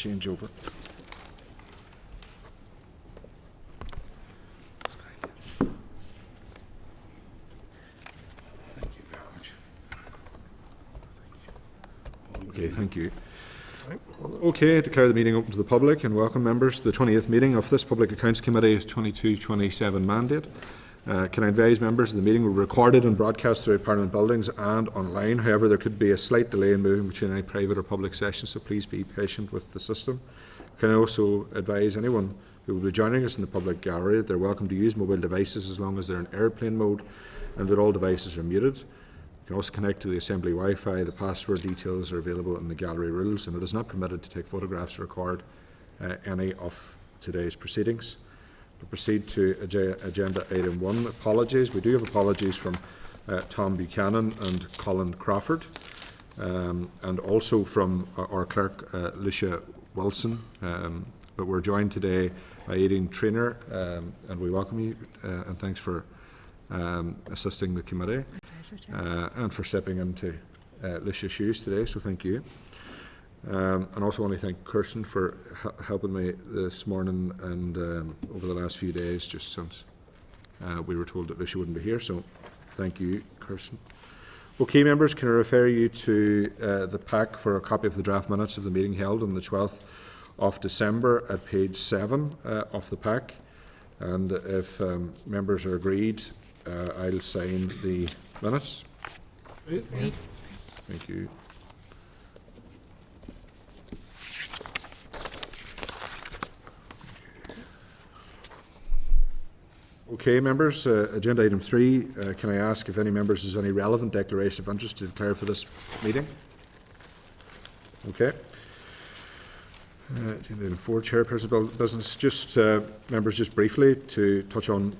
change over. Thank you very much. Okay, thank you. Okay, I declare the meeting open to the public and welcome members to the 20th meeting of this Public Accounts Committee 22-27 mandate. Can I advise members the meeting will be recorded and broadcast throughout Parliament buildings and online. However, there could be a slight delay in moving between any private or public sessions, so please be patient with the system. Can I also advise anyone who will be joining us in the public gallery that they're welcome to use mobile devices as long as they're in airplane mode and that all devices are muted. You can also connect to the Assembly Wi-Fi. The password details are available in the gallery rules, and it is not permitted to take photographs or record any of today's proceedings. We'll proceed to agenda item 1, apologies. We do have apologies from Tom Buchanan and Colin Crawford, and also from our clerk, Lucia Wilson. But we're joined today by Aidan Trainer, and we welcome you, and thanks for assisting the committee and for stepping into Lucia's shoes today, so thank you. And also want to thank Kirsten for helping me this morning and over the last few days, just since we were told that Lucia wouldn't be here, so thank you, Kirsten. Okay, members, can I refer you to the pack for a copy of the draft minutes of the meeting held on the 12th of December at page 7 of the pack, and if members are agreed, I'll sign the minutes. Agreed. Thank you. Okay, members, agenda item 3, can I ask if any members has any relevant declaration of interest to declare for this meeting? Okay. Agenda item 4, chairperson business. Just members, just briefly to touch on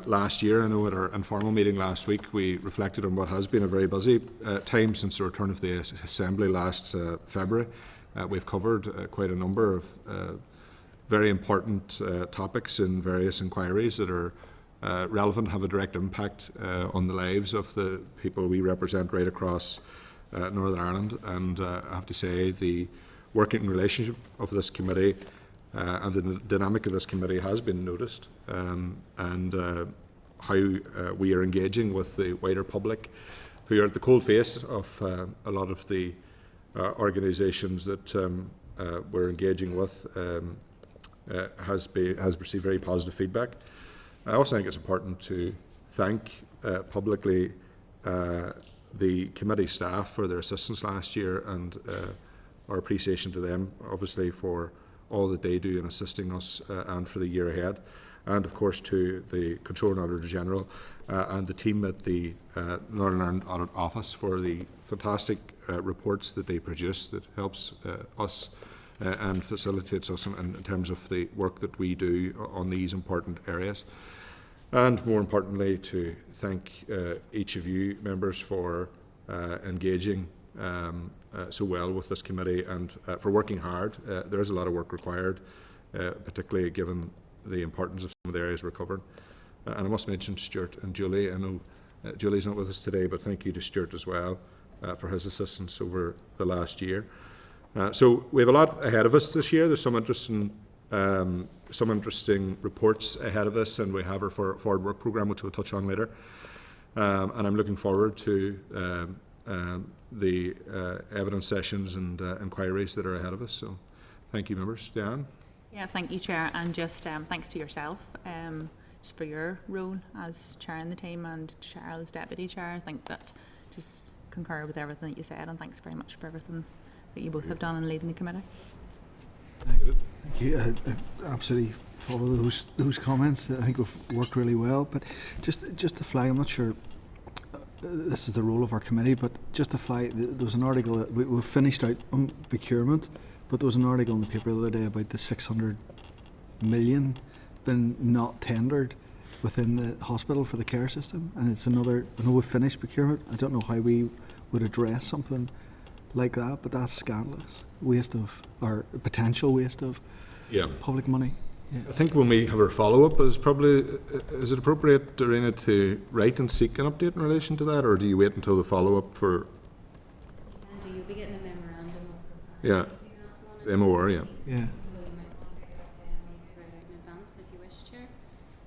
last year. I know at our informal meeting last week we reflected on what has been a very busy time since the return of the Assembly last February. We've covered quite a number of very important topics in various inquiries that are relevant, have a direct impact on the lives of the people we represent right across Northern Ireland. And I have to say the working relationship of this committee and the dynamic of this committee has been noticed, and how we are engaging with the wider public who are at the cold face of a lot of the organisations that we're engaging with. Has received very positive feedback. I also think it's important to thank publicly the committee staff for their assistance last year, and our appreciation to them, obviously, for all that they do in assisting us and for the year ahead. And of course to the Controller and Auditor General and the team at the Northern Ireland Audit Office for the fantastic reports that they produce that helps us and facilitates us in terms of the work that we do on these important areas. And more importantly, to thank each of you members for engaging so well with this committee and for working hard. There is a lot of work required, particularly given the importance of some of the areas we're covering. And I must mention Stuart and Julie. I know Julie's not with us today, but thank you to Stuart as well for his assistance over the last year. So we have a lot ahead of us this year. There's some interesting reports ahead of us, and we have our forward work programme, which we'll touch on later. And I'm looking forward to the evidence sessions and inquiries that are ahead of us. So thank you, members. Diane? Yeah, thank you, Chair, and just thanks to yourself just for your role as Chair in the team and Cheryl as Deputy Chair. I think that just concur with everything that you said, and thanks very much for everything that you both have done in leading the committee. Thank you. I absolutely follow those comments. I think we've worked really well. But just to flag, I'm not sure this is the role of our committee, but just to flag, there was an article that we've finished out on procurement, but there was an article in the paper the other day about the 600 million been not tendered within the hospital for the care system, and it's another. I know we've finished procurement. I don't know how we would address something like that, but that's scandalous waste of, or potential waste of public money. Yeah. I think when we have our follow-up, is it appropriate, Dorena, to write and seek an update in relation to that, or do you wait until the follow-up for? And do you be getting a memorandum of Yeah. that one The MOR, yeah. Yeah. So you might want to refer it out in advance if you wish, Chair.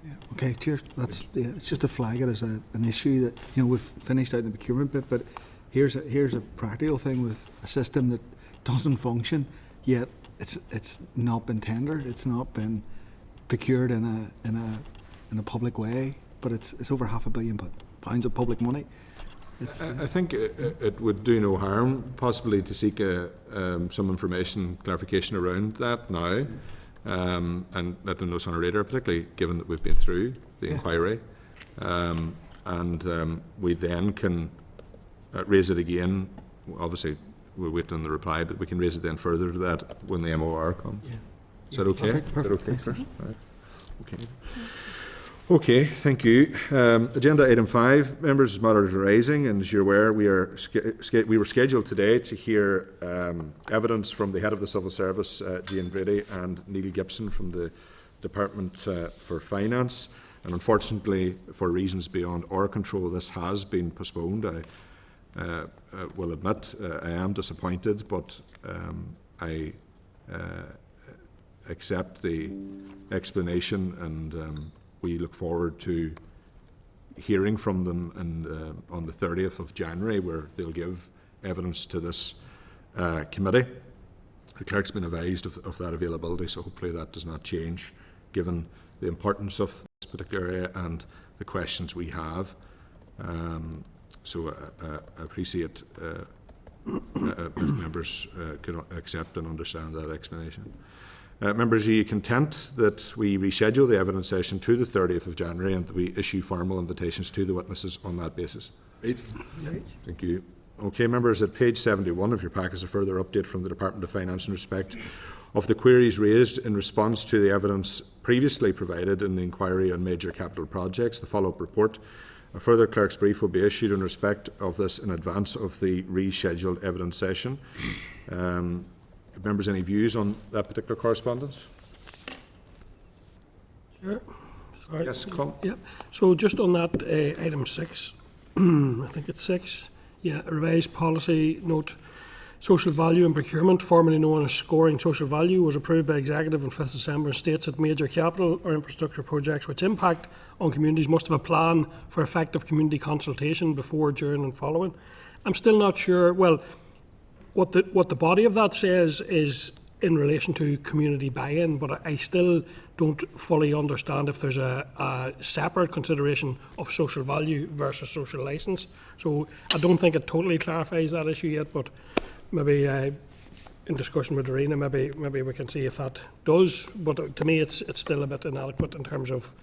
Yeah. Okay, cheers. That's it's just to flag it as an issue that we've finished out the procurement bit, but here's a practical thing with a system that doesn't function yet. It's not been tendered. It's not been procured in a public way, but it's over £500 million of public money. I think it would do no harm possibly to seek some information, clarification around that now, and let them know sooner or later, particularly given that we've been through the inquiry. And we then can raise it again. Obviously, we're waiting on the reply, but we can raise it then further to that when the MOR comes. Yeah. Is that okay? Perfect. Is that okay, Thanks. Chris? Right. Okay. Okay, thank you. Agenda item 5, members' matters arising, and as you're aware, we were scheduled today to hear evidence from the head of the Civil Service, Jane Brady, and Neil Gibson from the Department for Finance. And unfortunately, for reasons beyond our control, this has been postponed. I will admit I am disappointed, but I accept the explanation, and we look forward to hearing from them on the 30th of January, where they'll give evidence to this committee. The clerk's been advised of that availability, so hopefully that does not change, given the importance of this particular area and the questions we have. So I appreciate if members can accept and understand that explanation. Members, are you content that we reschedule the evidence session to the 30th of January and that we issue formal invitations to the witnesses on that basis? Right. Thank you. Okay, members, at page 71 of your pack is a further update from the Department of Finance in respect of the queries raised in response to the evidence previously provided in the inquiry on major capital projects. The follow-up report. A further clerk's brief will be issued in respect of this in advance of the rescheduled evidence session. Members, any views on that particular correspondence? Sure. Sorry. Yes, Colin? Yeah. So just on that item 6, I think it's 6. Yeah, revised policy note. Social value and procurement, formerly known as scoring social value, was approved by Executive on 5th December and states that major capital or infrastructure projects which impact on communities must have a plan for effective community consultation before, during and following. I'm still not sure, well, what the body of that says is in relation to community buy-in, but I still don't fully understand if there's a separate consideration of social value versus social licence. So I don't think it totally clarifies that issue yet, but maybe in discussion with Irina, maybe we can see if that does. But to me, it's still a bit inadequate in terms of,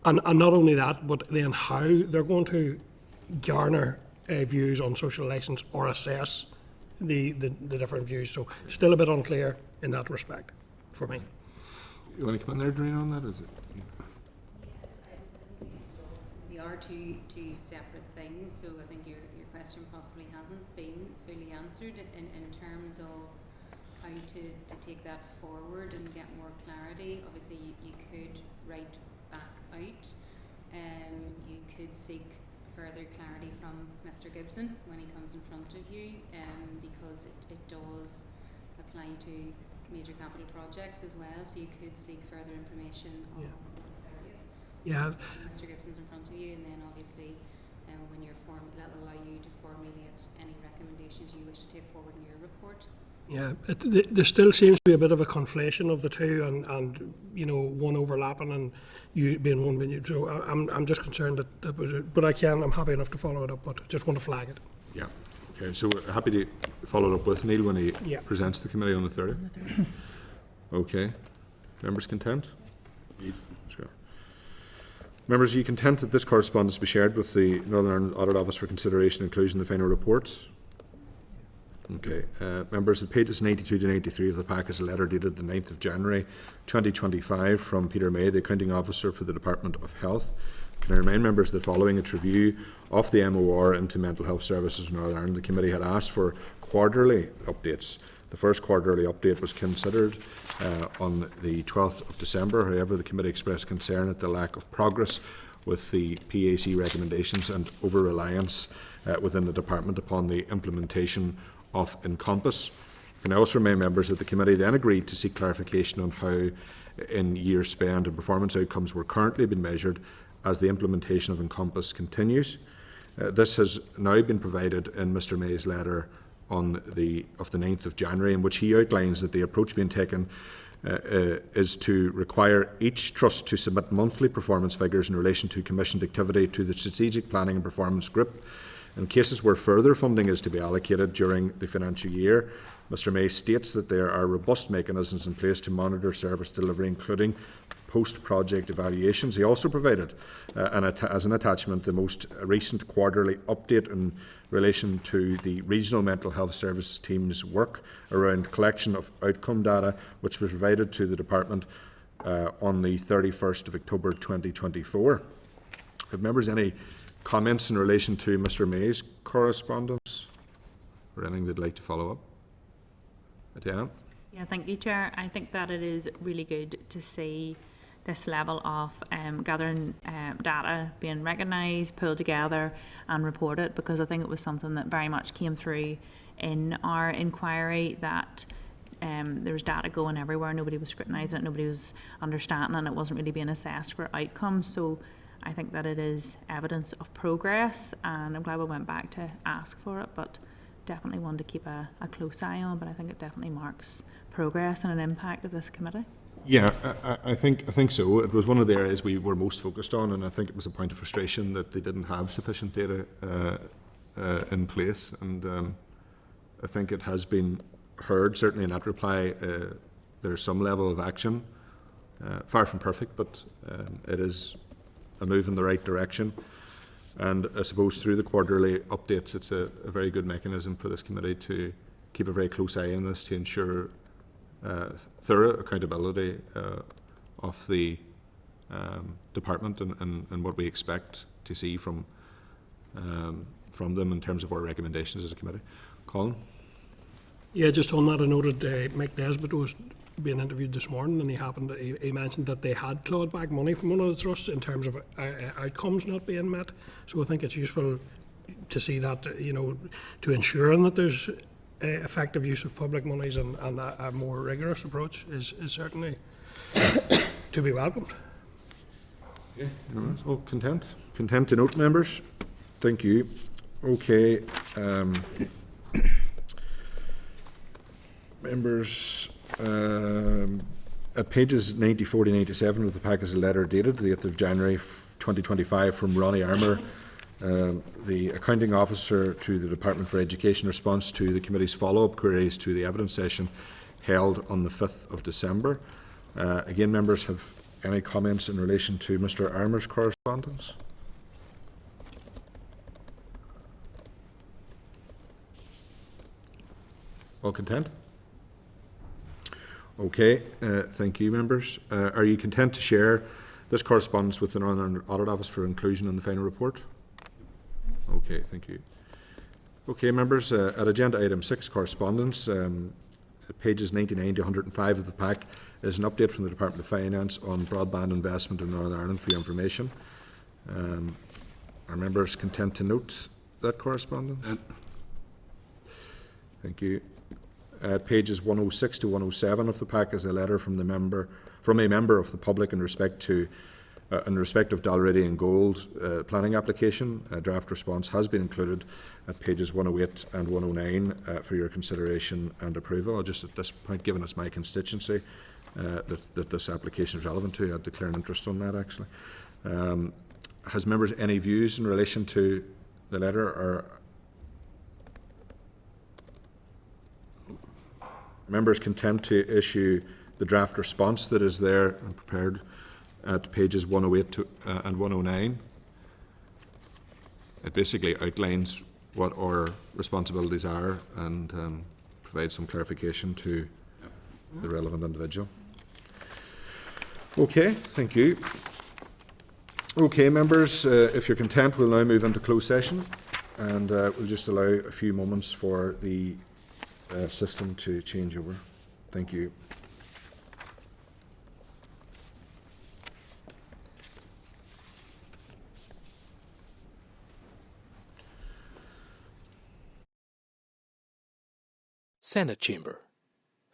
and not only that, but then how they're going to garner views on social licence or assess the different views. So still a bit unclear in that respect for me. You want to come in there, Doreen, on that? Is it? They are two separate things, so I think your question possibly hasn't been fully answered in terms of how to take that forward and get more clarity. Obviously, you could write back out. You could seek further clarity from Mr. Gibson when he comes in front of you, because it does apply to major capital projects as well, so you could seek further information on the 30th. Yeah. Mr. Gibson's in front of you, and then obviously when you're formed, that'll allow you to formulate any recommendations you wish to take forward in your report. Yeah, there still seems to be a bit of a conflation of the two, and one overlapping and you being one venue. So I'm just concerned but I'm happy enough to follow it up, but just want to flag it. Yeah. Okay, so we're happy to follow it up with Neil when he presents the committee on the 30th. Okay. Members content? Sure. Members, are you content that this correspondence be shared with the Northern Ireland Audit Office for consideration and inclusion in the final report? Okay. Members, at pages 92 to 93 of the pack is a letter dated the 9th of January 2025 from Peter May, the Accounting Officer for the Department of Health. Can I remind members that following its review of the MOR into mental health services in Northern Ireland, the committee had asked for quarterly updates. The first quarterly update was considered on the 12th of December. However, the committee expressed concern at the lack of progress with the PAC recommendations and over-reliance within the department upon the implementation of Encompass. Can I also remind members that the committee then agreed to seek clarification on how in year spend and performance outcomes were currently being measured as the implementation of Encompass continues. This has now been provided in Mr May's letter of the 9th of January, in which he outlines that the approach being taken is to require each trust to submit monthly performance figures in relation to commissioned activity to the Strategic Planning and Performance Group. In cases where further funding is to be allocated during the financial year, Mr May states that there are robust mechanisms in place to monitor service delivery, including post-project evaluations. He also provided, as an attachment, the most recent quarterly update in relation to the regional mental health service team's work around collection of outcome data, which was provided to the department on the 31st of October 2024. Have members any comments in relation to Mr May's correspondence or anything they'd like to follow up? Diana? Yeah, thank you, Chair. I think that it is really good to see this level of gathering data being recognised, pulled together and reported, because I think it was something that very much came through in our inquiry, that there was data going everywhere, nobody was scrutinising it, nobody was understanding, and it wasn't really being assessed for outcomes. So I think that it is evidence of progress, and I'm glad we went back to ask for it, but definitely one to keep a close eye on. But I think it definitely marks progress and an impact of this committee. Yeah, I think so. It was one of the areas we were most focused on, and I think it was a point of frustration that they didn't have sufficient data in place. And I think it has been heard, certainly in that reply. There's some level of action, far from perfect, but it is a move in the right direction. And I suppose through the quarterly updates, it's a very good mechanism for this committee to keep a very close eye on this, to ensure thorough accountability of the department and what we expect to see from them in terms of our recommendations as a committee. Colin? Yeah, just on that, I noted Mike Nesbitt was being interviewed this morning, and he mentioned that they had clawed back money from one of the trusts in terms of outcomes not being met. So I think it's useful to see that, to ensuring that there's effective use of public monies, and a more rigorous approach is certainly to be welcomed. Yeah, well, content to note, members. Thank you. Okay, members, at pages 94 to 97 of the pack is a letter dated the 8th of January 2025 from Ronnie Armour, the accounting officer to the Department for Education, in response to the committee's follow-up queries to the evidence session held on the 5th of December. Again, members have any comments in relation to Mr Armour's correspondence? All content? Okay, thank you, members. Are you content to share this correspondence with the Northern Audit Office for inclusion in the final report? Okay, thank you. Okay, members, at agenda item 6, correspondence, pages 99 to 105 of the pack is an update from the Department of Finance on broadband investment in Northern Ireland for your information. Are members content to note that correspondence? Thank you. Pages 106 to 107 of the pack is a letter from a member of the public in respect of Dalriady and Gold planning application. A draft response has been included at pages 108 and 109 for your consideration and approval. I'll just at this point, given it's my constituency that this application is relevant to, I'd declare an interest on that actually. Has members any views in relation to the letter, or members content to issue the draft response that is there and prepared at pages 108 and 109? It basically outlines what our responsibilities are and provides some clarification to the relevant individual. Okay, thank you. Okay, members, if you're content, we'll now move into closed session, and we'll just allow a few moments for the system to change over. Thank you. Senate Chamber.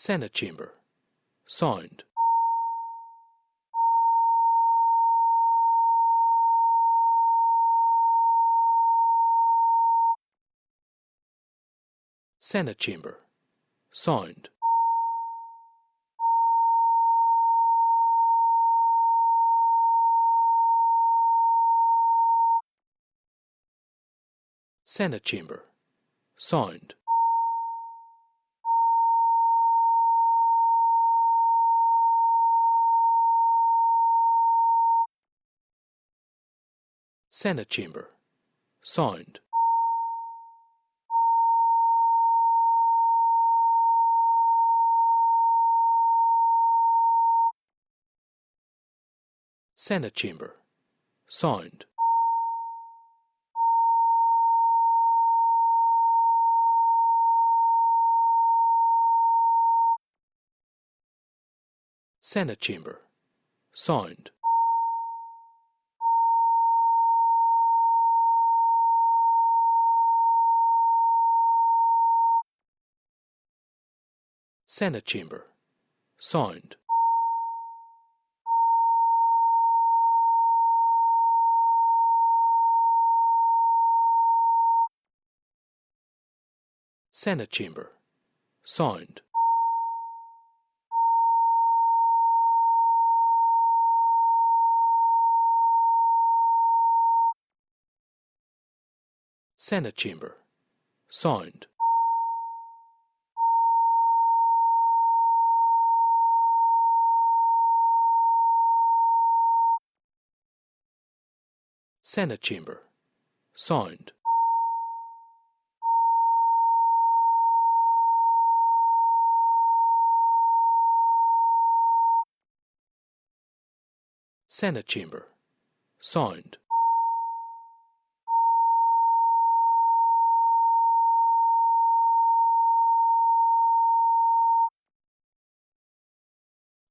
Senate Chamber. Sound. Senate Chamber. Sound. Senate Chamber. Sound. Senate Chamber. Sound. Senate Chamber. Sound. Senate Chamber. Sound. Senate Chamber. Sound. Senate Chamber. Sound. Senate Chamber. Sound. Senate Chamber. Sound. Senate Chamber. Sound.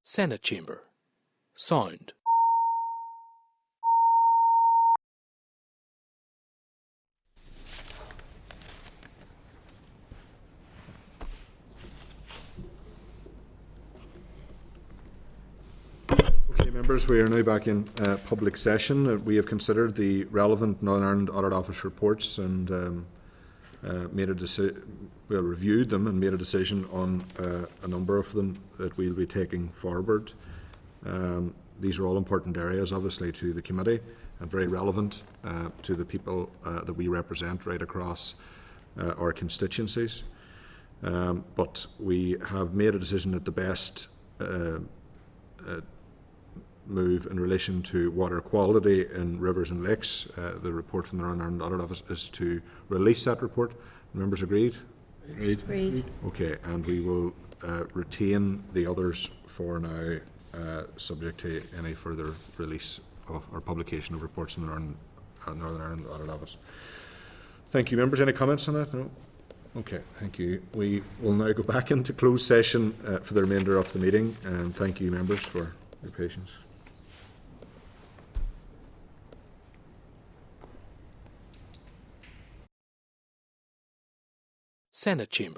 Senate Chamber. Sound. Okay, members, we are now back in public session. We have considered the relevant Northern Ireland Audit Office reports and reviewed them and made a decision on a number of them that we'll be taking forward. These are all important areas, obviously, to the committee and very relevant to the people that we represent right across our constituencies. But we have made a decision that the best move in relation to water quality in rivers and lakes, the report from the Northern Ireland Audit Office, is to release that report. Members agreed? Agreed. Okay, and we will retain the others for now, subject to any further release of or publication of reports from the Northern Ireland Audit Office. Thank you, members. Any comments on that? No? Okay, thank you. We will now go back into closed session for the remainder of the meeting, and thank you, members, for your patience. Senate Chamber.